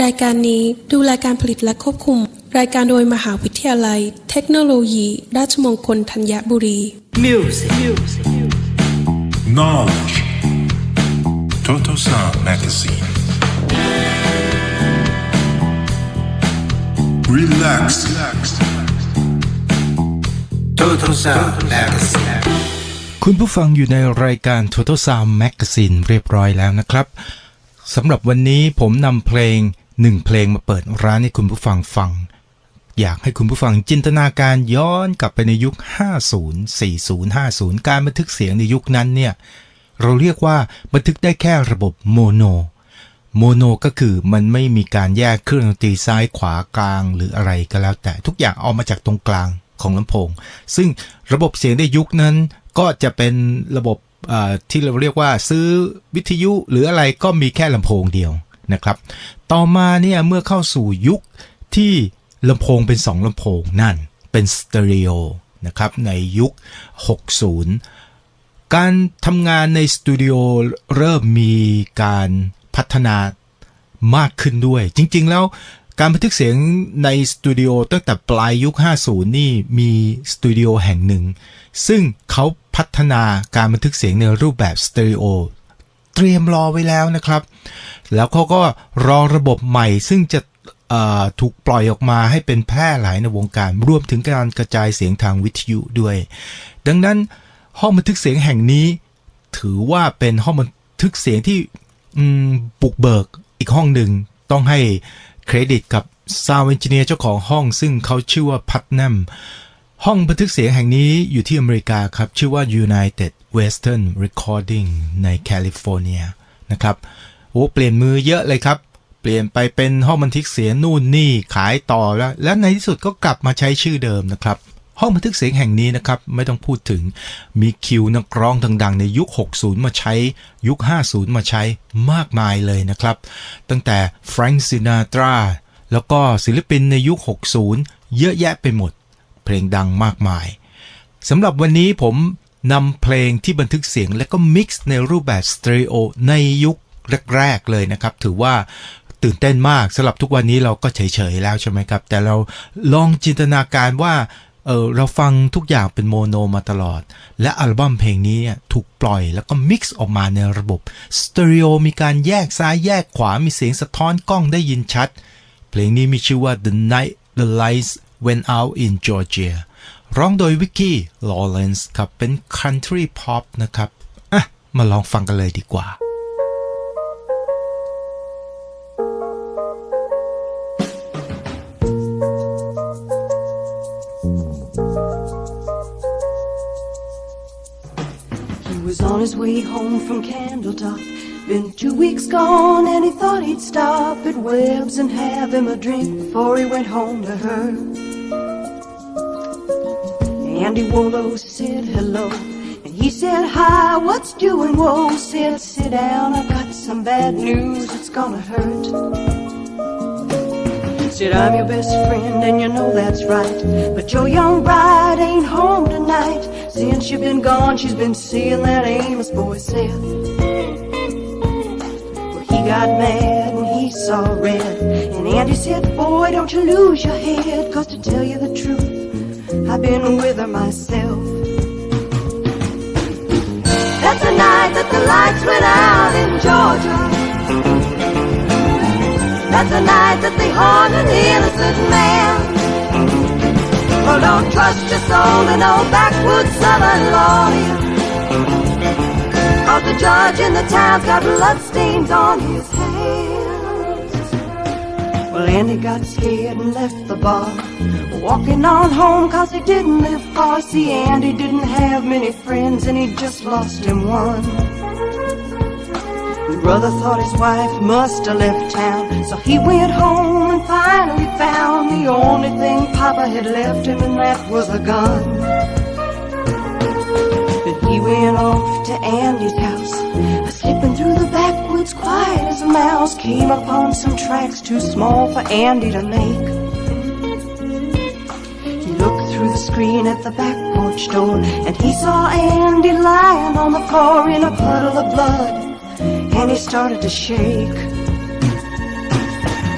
รายการนี้ดูแลการผลิตและควบคุมรายการโดยมหาวิทยาลัยเทคโนโลยีราชมงคลธัญบุรี Music Knowledge Total Sound Magazine Relax Total Sound Magazine คุณผู้ฟังอยู่ในรายการ Total Sound Magazine เรียบร้อยแล้วนะครับสำหรับวันนี้ผมนำเพลง1เพลงมาเปิดร้านให้คุณผู้ฟังฟังอยากให้คุณผู้ฟังจินตนาการย้อนกลับไปในยุค50 40 50การบันทึกเสียงในยุคนั้นเนี่ยเราเรียกว่าบันทึกได้แค่ระบบโมโนก็คือมันไม่มีการแยกเครื่องดนตรีซ้ายขวากลางหรืออะไรก็แล้วแต่ทุกอย่างเอามาจากตรงกลางของลำโพงซึ่งระบบเสียงในยุคนั้นก็จะเป็นระบบที่เราเรียกว่าซื้อวิทยุหรืออะไรก็มีแค่ลำโพงเดียวนะครับต่อมาเนี่ยเมื่อเข้าสู่ยุคที่ลำโพงเป็น2ลำโพงนั่นเป็นสเตอริโอนะครับในยุค60การทำงานในสตูดิโอเริ่มมีการพัฒนามากขึ้นด้วยจริงๆแล้วการบันทึกเสียงในสตูดิโอตั้งแต่ปลายยุค50นี่มีสตูดิโอแห่งหนึ่งซึ่งเขาพัฒนาการบันทึกเสียงในรูปแบบสเตอริโอเตรียมรอไว้แล้วนะครับแล้วเขาก็รอระบบใหม่ซึ่งจะถูกปล่อยออกมาให้เป็นแพร่หลายในวงการรวมถึงการกระจายเสียงทางวิทยุด้วยดังนั้นห้องบันทึกเสียงแห่งนี้ถือว่าเป็นห้องบันทึกเสียงที่บุกเบิกอีกห้องหนึ่งต้องให้เครดิตกับซาวด์เอนจิเนียร์เจ้าของห้องซึ่งเขาชื่อว่าพัตแนมห้องบันทึกเสียงแห่งนี้อยู่ที่อเมริกาครับชื่อว่า United Western Recording ในแคลิฟอร์เนียนะครับโอ้เปลี่ยนมือเยอะเลยครับเปลี่ยนไปเป็นห้องบันทึกเสียงนู่นนี่ขายต่อแล้วในที่สุดก็กลับมาใช้ชื่อเดิมนะครับห้องบันทึกเสียงแห่งนี้นะครับไม่ต้องพูดถึงมีคิวนักร้องดังๆในยุค60มาใช้ยุค50มาใช้มากมายเลยนะครับตั้งแต่แฟรงค์ซินาตราแล้วก็ศิลปินในยุค60เยอะแยะไปหมดเพลงดังมากมายสำหรับวันนี้ผมนำเพลงที่บันทึกเสียงและก็มิกซ์ในรูปแบบสเตอริโอในยุคแรกๆเลยนะครับถือว่าตื่นเต้นมากสำหรับทุกวันนี้เราก็เฉยๆแล้วใช่ไหมครับแต่เราลองจินตนาการว่าเราฟังทุกอย่างเป็นโมโนมาตลอดและอัลบั้มเพลงนี้ถูกปล่อยแล้วก็มิกซ์ออกมาในระบบสเตอริโอมีการแยกซ้ายแยกขวามีเสียงสะท้อนกล้องได้ยินชัดเพลงนี้มีชื่อว่า The Night the Lights Went Out in Georgia ร้องโดยวิกกี้ลอเรนซ์ครับเป็น Country Pop นะครับมาลองฟังกันเลยดีกว่าOn his way home from Candletop, been 2 weeks gone and he thought he'd stop at Webb's and have him a drink before he went home to her. Andy Wolo said hello and he said hi, what's doing? Whoa, said sit down, I've got some bad news, it's gonna hurt. Said I'm your best friend and you know that's right, but your young bride ain't home tonight. Since you've been gone, she's been seeing that Amos boy Seth. Well, he got mad and he saw red, and Andy said, boy, don't you lose your head, 'cause to tell you the truth, I've been with her myself. That's the night that the lights went out in Georgia. That's the night that they hung an innocent man. Well, don't trust your soul to no backwoods southern lawyer, 'cause the judge in the town's got bloodstains on his hands. Well, Andy got scared and left the bar, walking on home 'cause he didn't live far. See, Andy didn't have many friends and he just lost him one. Brother thought his wife must have left town, so he went home and finally found the only thing Papa had left him, and that was a gun. Then he went off to Andy's house, slipping through the backwoods quiet as a mouse, came upon some tracks too small for Andy to make. He looked through the screen at the back porch door, and he saw Andy lying on the floor in a puddle of blood, and he started to shake.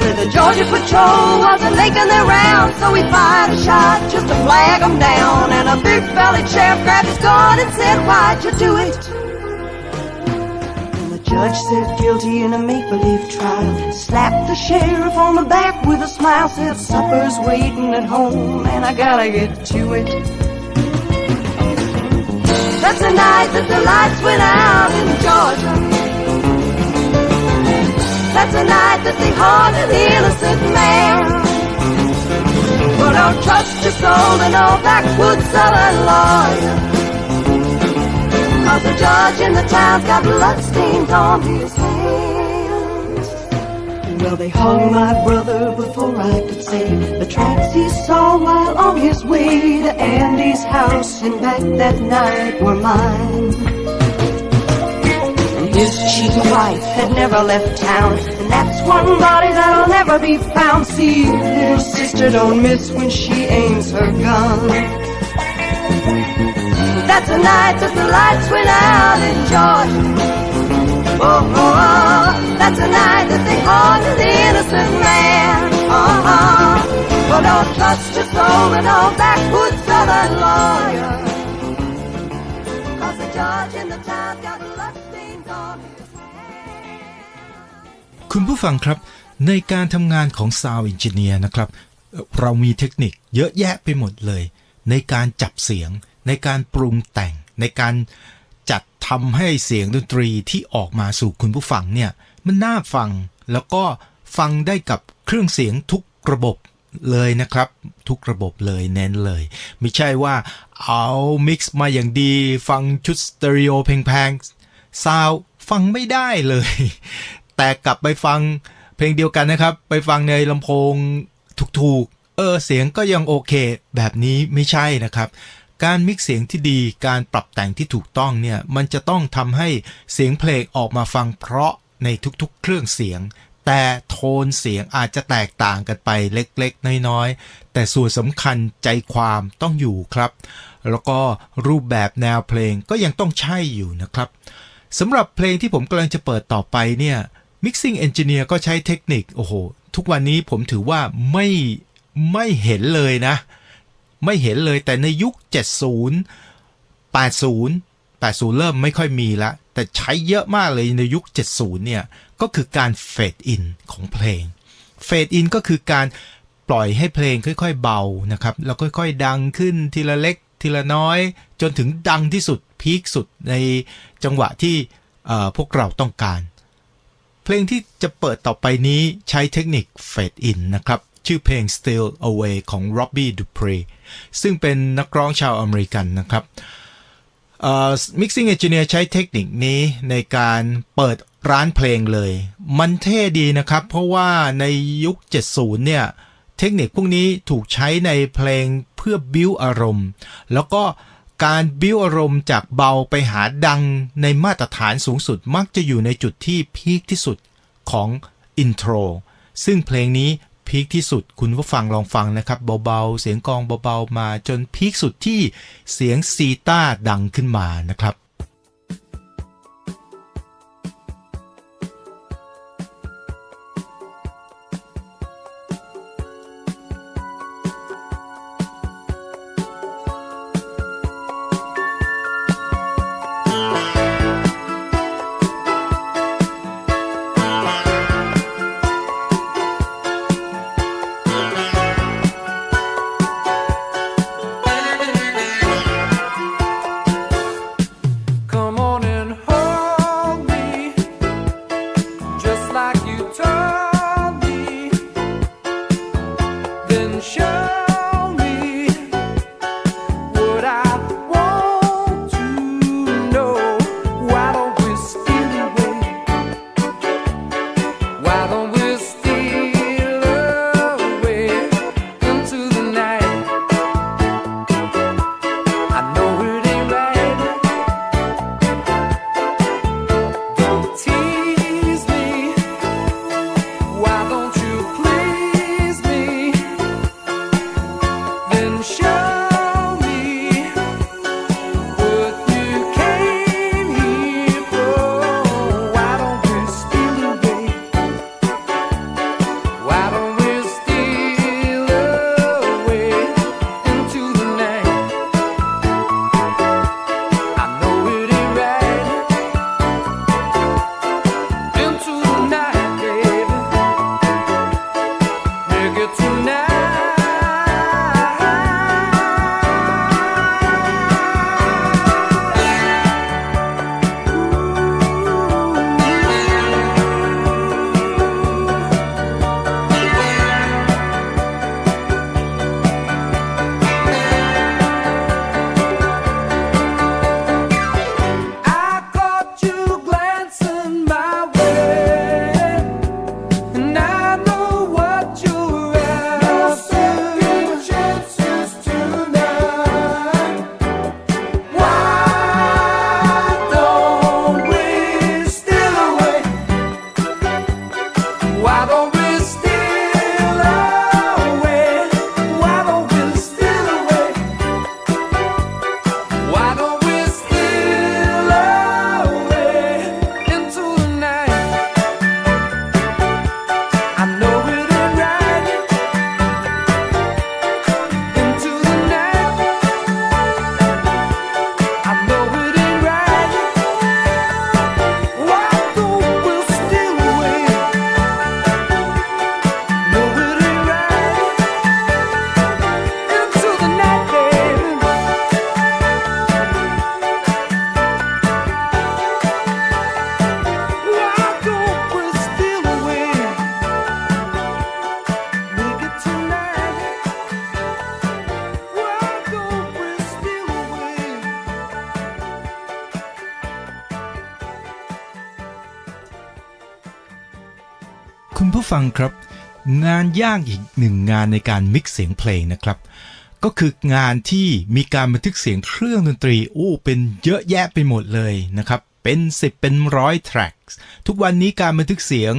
With The Georgia Patrol wasn't making their rounds, so he fired a shot just to flag them down. And a big-bellied sheriff grabbed his gun and said, "Why'd you do it?" And the judge said guilty in a make-believe trial, slapped the sheriff on the back with a smile, said, "Supper's waiting at home, and I gotta get to it." That's the night that the lights went out in Georgia. That's the night that they hung an innocent man. But don't trust your soul to no backwoods southern lawyer, 'cause the judge in the town's got bloodstains on his hands. Well, they hung my brother before I could say the tracks he saw while on his way to Andy's house and back that night were mine. His cheating wife had never left town, and that's one body that'll never be found. See, little sister don't miss when she aims her gun. That's the night that the lights went out in Georgia. Oh, oh, oh. That's the night that they hung an innocent man. But don't trust your soul in no backwoods southern lawyer, 'cause the judge in the town got bloodstains on his hands. คุณผู้ฟังครับในการทำงานของ Sound Engineer นะครับเรามีเทคนิคเยอะแยะไปหมดเลยในการจับเสียงในการปรุงแต่งในการจัดทำให้เสียงดนตรีที่ออกมาสู่คุณผู้ฟังเนี่ยมันน่าฟังแล้วก็ฟังได้กับเครื่องเสียงทุกระบบเลยนะครับทุกระบบเลยเน้นเลยไม่ใช่ว่าเอามิกซ์มาอย่างดีฟังชุดสเตอริโอแพงๆซาวฟังไม่ได้เลยแต่กลับไปฟังเพลงเดียวกันนะครับไปฟังในลำโพงถูกๆเสียงก็ยังโอเคแบบนี้ไม่ใช่นะครับการมิกซ์เสียงที่ดีการปรับแต่งที่ถูกต้องเนี่ยมันจะต้องทำให้เสียงเพลงออกมาฟังเพราะในทุกๆเครื่องเสียงแต่โทนเสียงอาจจะแตกต่างกันไปเล็กๆน้อยๆแต่ส่วนสำคัญใจความต้องอยู่ครับแล้วก็รูปแบบแนวเพลงก็ยังต้องใช่อยู่นะครับสำหรับเพลงที่ผมกำลังจะเปิดต่อไปเนี่ย Mixing Engineer ก็ใช้เทคนิคโอ้โหทุกวันนี้ผมถือว่าไม่เห็นเลยนะไม่เห็นเลยแต่ในยุค70 80เริ่มไม่ค่อยมีละแต่ใช้เยอะมากเลยในยุค70เนี่ยก็คือการเฟดอินของเพลงเฟดอินก็คือการปล่อยให้เพลงค่อยๆเบานะครับแล้วค่อยๆดังขึ้นทีละเล็กทีละน้อยจนถึงดังที่สุดพีคสุดในจังหวะที่พวกเราต้องการเพลงที่จะเปิดต่อไปนี้ใช้เทคนิคเฟดอินนะครับชื่อเพลง Still Away ของ Robbie Dupree ซึ่งเป็นนักร้องชาวอเมริกันนะครับMixing Engineer ใช้เทคนิคนี้ในการเปิดร้านเพลงเลยมันเท่ดีนะครับเพราะว่าในยุค70เนี่ยเทคนิคพวกนี้ถูกใช้ในเพลงเพื่อบิ้วอารมณ์แล้วก็การบิ้วอารมณ์จากเบาไปหาดังในมาตรฐานสูงสุดมักจะอยู่ในจุดที่พีคที่สุดของอินโทรซึ่งเพลงนี้พีคที่สุดคุณผู้ฟังลองฟังนะครับเบาๆเสียงกลองเบาๆมาจนพีคสุดที่เสียงซีตาร์ดังขึ้นมานะครับ ผู้ฟังครับงานยากอีกหนึ่งงานในการมิกซ์เสียงเพลงนะครับก็คืองานที่มีการบันทึกเสียงเครื่องดนตรีเป็นเยอะแยะไปหมดเลยนะครับเป็น10เป็น100 tracks ทุกวันนี้การบันทึกเสียง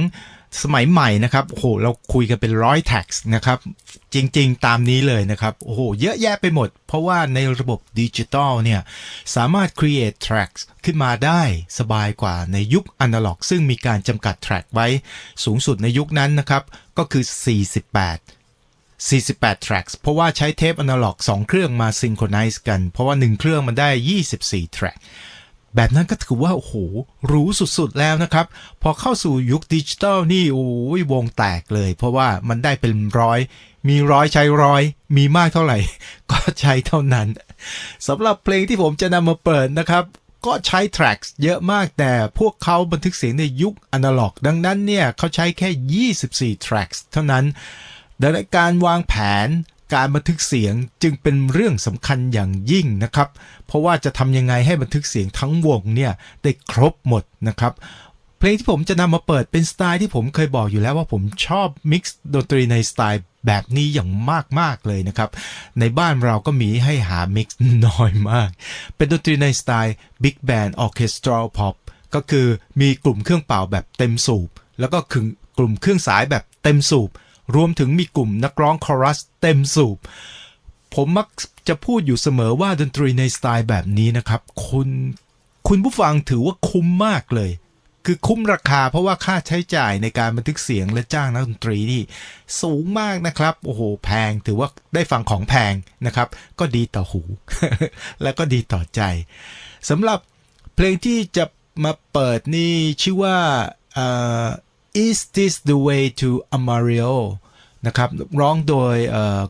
สมัยใหม่นะครับเราคุยกันเป็น100 tracks นะครับจริงๆตามนี้เลยนะครับเยอะแยะไปหมดเพราะว่าในระบบดิจิตอลเนี่ยสามารถ create tracks ขึ้นมาได้สบายกว่าในยุคอนาล็อกซึ่งมีการจำกัด track ไว้สูงสุดในยุคนั้นนะครับก็คือ48 tracks เพราะว่าใช้เทปอนาล็อก2เครื่องมา synchronize กันเพราะว่า1เครื่องมันได้24 track แบบนั้นก็ถือว่าหรูสุดๆแล้วนะครับพอเข้าสู่ยุคดิจิตอลนี่วงแตกเลยเพราะว่ามันได้เป็นร้อยมี100ใช้100มีมากเท่าไหร่ก็ใช้เท่านั้นสำหรับเพลงที่ผมจะนำมาเปิดนะครับก็ใช้ tracks เยอะมากแต่พวกเขาบันทึกเสียงในยุคอนาล็อกดังนั้นเนี่ยเขาใช้แค่24 tracks เท่านั้นดังนั้นการวางแผนการบันทึกเสียงจึงเป็นเรื่องสำคัญอย่างยิ่งนะครับเพราะว่าจะทำยังไงให้บันทึกเสียงทั้งวงเนี่ยได้ครบหมดนะครับเพลงที่ผมจะนำมาเปิดเป็นสไตล์ที่ผมเคยบอกอยู่แล้วว่าผมชอบมิกซ์ดนตรีในสไตล์แบบนี้อย่างมากๆเลยนะครับในบ้านเราก็มีให้หามิกซ์น้อยมากเป็นดนตรีในสไตล์บิ๊กแบนด์ออร์เคสตรัลพ็อปก็คือมีกลุ่มเครื่องเป่าแบบเต็มสูบแล้วก็กลุ่มเครื่องสายแบบเต็มสูบรวมถึงมีกลุ่มนักร้องคอรัสเต็มสูบผมมักจะพูดอยู่เสมอว่าดนตรีในสไตล์แบบนี้นะครับคุณผู้ฟังถือว่าคุ้มมากเลยคือคุ้มราคาเพราะว่าค่าใช้จ่ายในการบันทึกเสียงและจ้างนักดนตรีนี่สูงมากนะครับแพงถือว่าได้ฟังของแพงนะครับก็ดีต่อหู และก็ดีต่อใจสำหรับเพลงที่จะมาเปิดนี่ชื่อว่าIs This the Way to Amarillo นะครับร้องโดย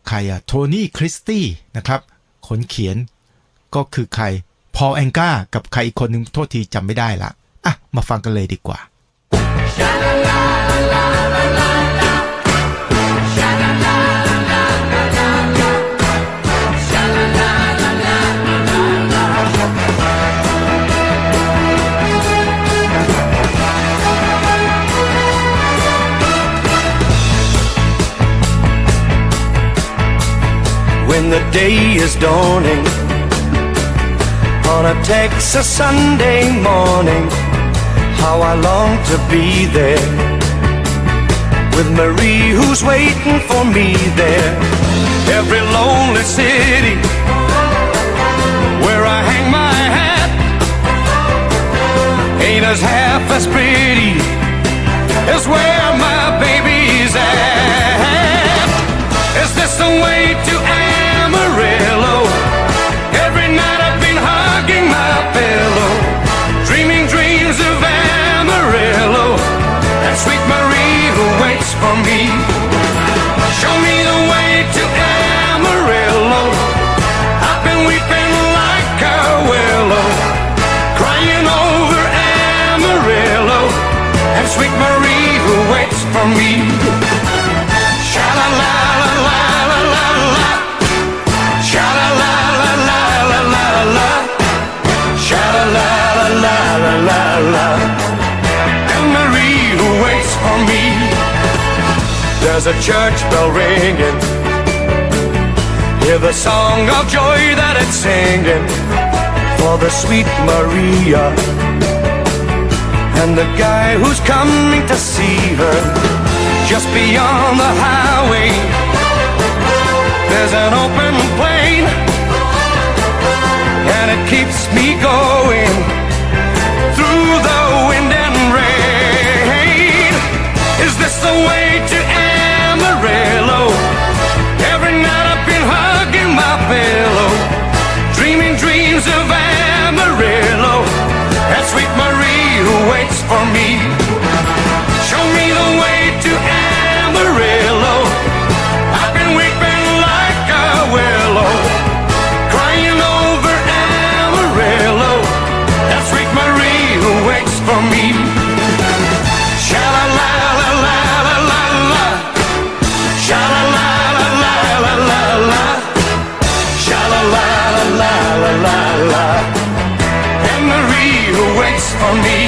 ใครโทนี่คริสตี้นะครับคนเขียนก็คือใครพอลแองกากับใครอีกคนนึงโทษทีจำไม่ได้ละมาฟังกันเลยดีกว่า When the day is dawning on a Texas Sunday morning, how I long to be there with Marie who's waiting for me there. Every lonely city where I hang my hat ain't as half as pretty as where my baby's at. Is this the way to Amarillo? Every night I've been hugging my pillow, dreaming dreams of Amarillo and sweet Marie who waits for me. Show me the way to Amarillo. I've been weeping like a willow, crying over Amarillo and sweet Marie who waits for me. Sha-la-la-la-la-la-la-la, sha-la-la-la-la-la-la-la, sha-la-la-la-la-la-la, and Marie who waits for me. There's a church bell ringing, hear the song of joy that it's singing for the sweet Maria and the guy who's coming to see her. Just beyond the highway, there's an open plain, and it keeps me going through the wind and rain. Is this the way to Amarillo? Every night I've been hugging my pillow, dreaming dreams of Amarillo and sweet Marie who waits for me. Show me the way to Amarillo. I've been weeping like a willow, crying over Amarillo and sweet Marie who waits for me. Sha-la-la-la-la-la-la-la, sha-la-la-la-la-la-la-la, sha-la-la-la-la-la-la, and Marie who waits for me.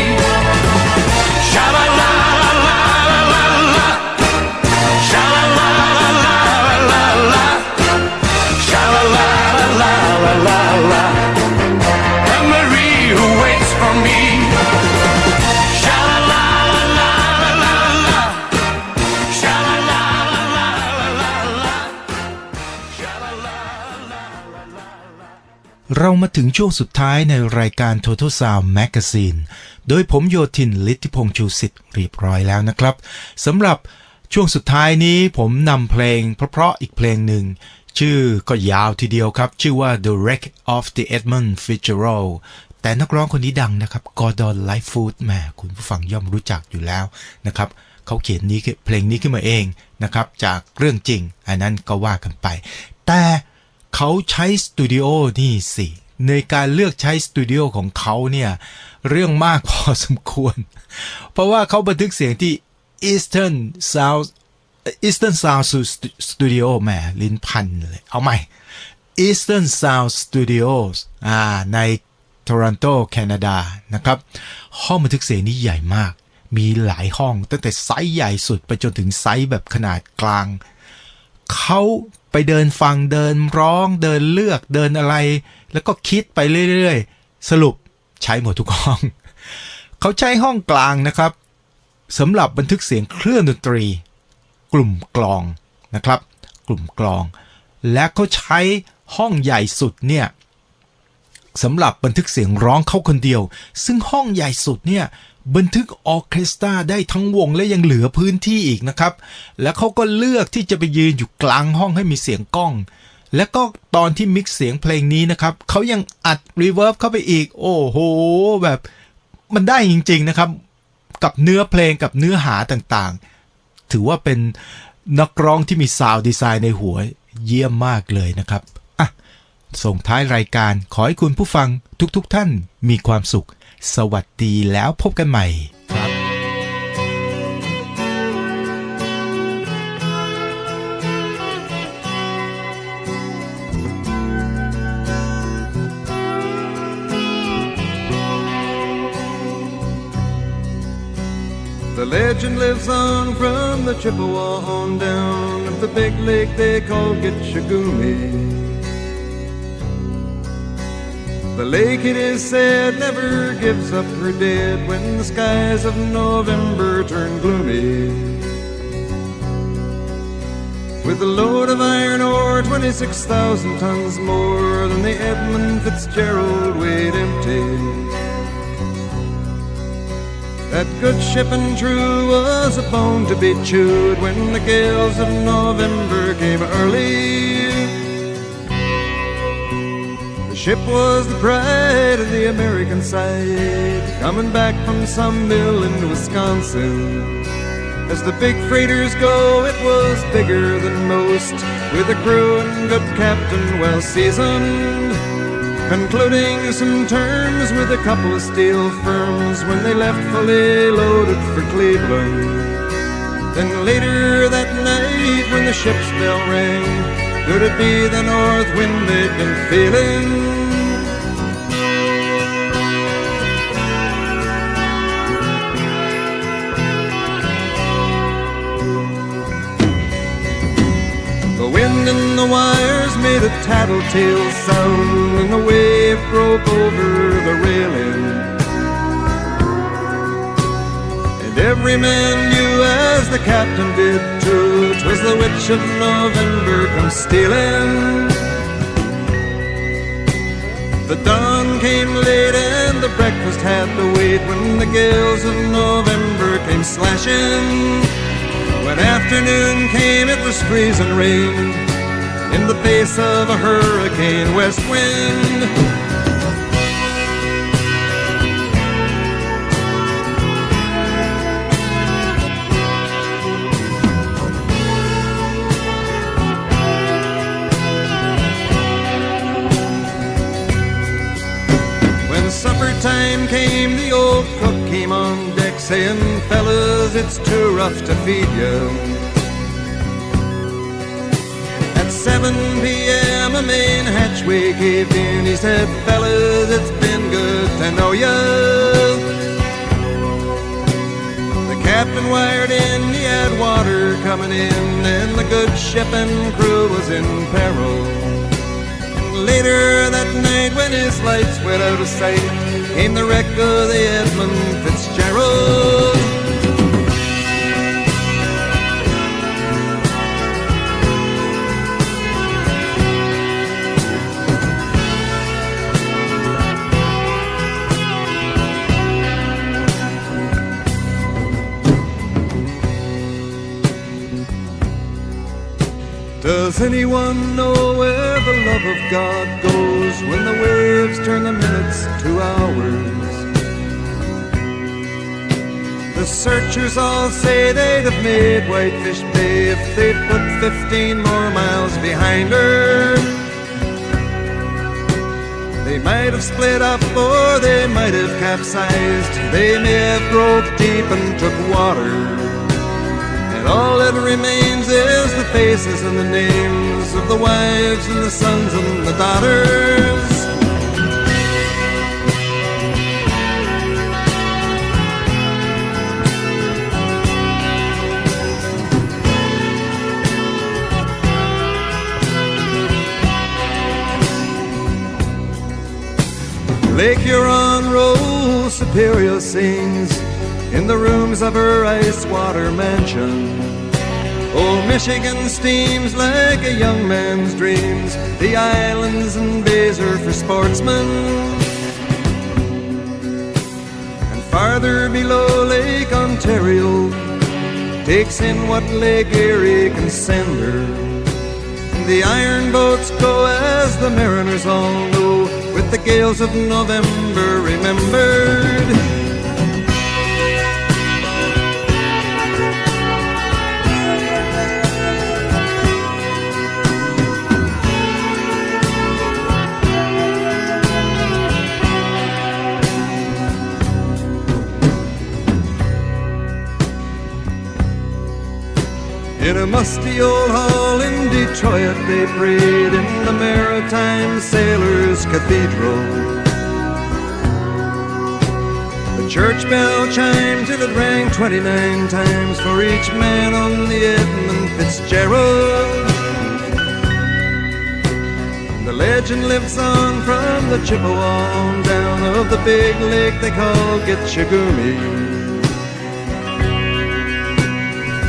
เรามาถึงช่วงสุดท้ายในรายการ Total Sound Magazine โดยผมโยทินฤทธิพงษ์ชูสิทธิ์เรียบร้อยแล้วนะครับสำหรับช่วงสุดท้ายนี้ผมนำเพลงเพราะๆอีกเพลงหนึ่งชื่อก็ยาวทีเดียวครับชื่อว่า The Wreck of the Edmund Fitzgerald แต่นักร้องคนนี้ดังนะครับ Gordon Lightfoot แหมคุณผู้ฟังย่อมรู้จักอยู่แล้วนะครับเขาเขียนเพลงนี้ขึ้นมาเองนะครับจากเรื่องจริงอันนั้นก็ว่ากันไปแต่เขาใช้สตูดิโอนี่สิในการเลือกใช้สตูดิโอของเขาเนี่ยเรื่องมากพอสมควรเพราะว่าเขาบันทึกเสียงที่ Eastern Sound Studio แหมลิ้นพันเลยเอาใหม่ Eastern Sound Studios ในโตรอนโตแคนาดานะครับห้องบันทึกเสียงนี้ใหญ่มากมีหลายห้องตั้งแต่ไซส์ใหญ่สุดไปจนถึงไซส์แบบขนาดกลางเขาไปเดินฟังเดินร้องเดินเลือกเดินอะไรแล้วก็คิดไปเรื่อยๆสรุปใช้หมดทุกห้องเขาใช้ห้องกลางนะครับสำหรับบันทึกเสียงเครื่องดนตรีกลุ่มกลองนะครับกลุ่มกลองและเขาใช้ห้องใหญ่สุดเนี่ยสำหรับบันทึกเสียงร้องเขาคนเดียวซึ่งห้องใหญ่สุดเนี่ยบันทึกออร์เคสตราได้ทั้งวงและยังเหลือพื้นที่อีกนะครับแล้วเขาก็เลือกที่จะไปยืนอยู่กลางห้องให้มีเสียงก้องและก็ตอนที่มิกซ์เสียงเพลงนี้นะครับเขายังอัดรีเวิร์บเข้าไปอีกโอ้โหแบบมันได้จริงๆนะครับกับเนื้อเพลงกับเนื้อหาต่างๆถือว่าเป็นนักร้องที่มีซาวด์ดีไซน์ในหัวเยี่ยมมากเลยนะครับส่งท้ายรายการขอให้คุณผู้ฟังทุกท่านมีความสุขสวัสดีแล้วพบกันใหม่ครับ The legend lives on from the Chippewa on down of the big lake they call Gitchagumi. The lake, it is said, never gives up her dead when the skies of November turn gloomy. With a load of iron ore, 26,000 tons more than the Edmund Fitzgerald weighed empty. That good ship and true was a bone to be chewed when the gales of November came early. The ship was the pride of the American side, coming back from some mill in Wisconsin. As the big freighters go, it was bigger than most, with a crew and good captain well seasoned, concluding some terms with a couple of steel firms when they left fully loaded for Cleveland. Then later that night when the ship's bell rang, could it be the north wind they'd been feeling? The wind in the wires made a tattletale sound and the wave broke over the railing. And every man knew, as the captain did too, 'twas the witch of November come stealing. The dawn came late and the breakfast had to wait when the gales of November came slashing. When afternoon came, it was freezing rain in the face of a hurricane west wind. When supper time came, the old cook came on deck saying, "Fellas, it's too rough to feed you." At 7 p.m. a main hatchway caved in. He said, "Fellas, it's been good to know you." The captain wired in, he had water coming in, and the good ship and crew was in peril. And later that night when his lights went out of sight, came the wreck of the Edmund Fitzgerald. Does anyone know where the love of God goes when the waves turn the minutes to hours? The searchers all say they'd have made Whitefish Bay if they'd put 15 more miles behind her. They might have split up or they might have capsized. They may have broke deep and took water. And all that remains is the faces and the names of the wives and the sons and the daughters. Lake Huron rolls, Superior sings in the rooms of her ice-water mansion. Old Michigan steams like a young man's dreams. The islands and bays are for sportsmen. And farther below, Lake Ontario takes in what Lake Erie can send her. The iron boats go as the mariners all know, with the gales of November remembered. In a musty old hall in Detroit they prayed in the Maritime Sailors' Cathedral. The church bell chimed till it rang 29 times for each man on the Edmund Fitzgerald. The legend lives on from the Chippewa on down of the big lake they call Gitchagumi.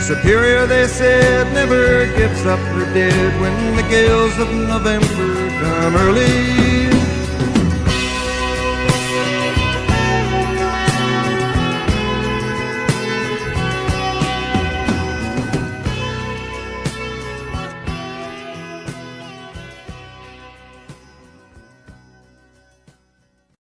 Superior, they said, never gives up her dead when the gales of November come early.